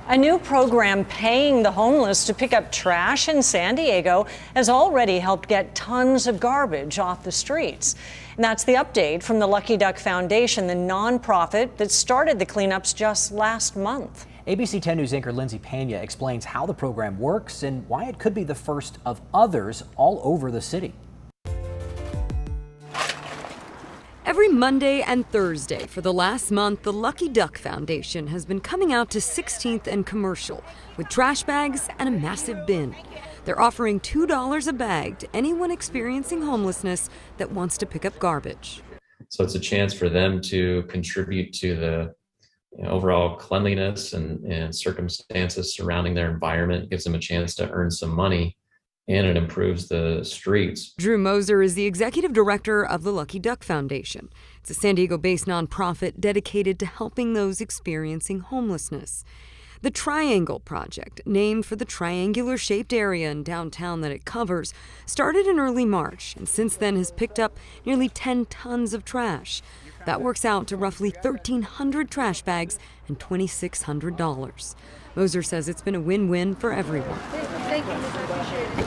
A new program paying the homeless to pick up trash in San Diego has already helped get tons of garbage off the streets. And that's the update from the Lucky Duck Foundation, the nonprofit that started the cleanups just last month. ABC 10 News anchor Lindsay Pena explains how the program works and why it could be the first of others all over the city. Every Monday and Thursday for the last month, the Lucky Duck Foundation has been coming out to 16th and Commercial with trash bags and a massive bin. They're offering $2 a bag to anyone experiencing homelessness that wants to pick up garbage. So it's a chance for them to contribute to the overall cleanliness and circumstances surrounding their environment. It gives them a chance to earn some money, and it improves the streets. Drew Moser is the executive director of the Lucky Duck Foundation. It's a San Diego-based nonprofit dedicated to helping those experiencing homelessness. The Triangle Project, named for the triangular-shaped area in downtown that it covers, started in early March and since then has picked up nearly 10 tons of trash. That works out to roughly 1,300 trash bags and $2,600. Moser says it's been a win-win for everyone.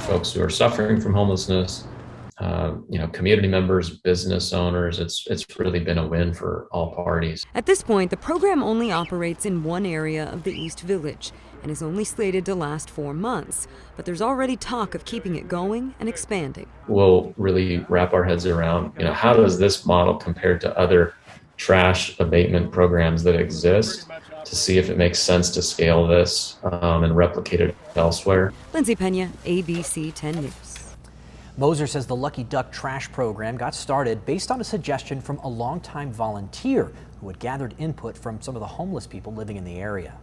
Folks who are suffering from homelessness, community members, business owners, it's really been a win for all parties. At this point, the program only operates in one area of the East Village and is only slated to last 4 months. But there's already talk of keeping it going and expanding. We'll really wrap our heads around, how does this model compare to other trash abatement programs that exist, to see if it makes sense to scale this and replicate it elsewhere. Lindsay Pena, ABC 10 News. Moser says the Lucky Duck Trash program got started based on a suggestion from a longtime volunteer who had gathered input from some of the homeless people living in the area.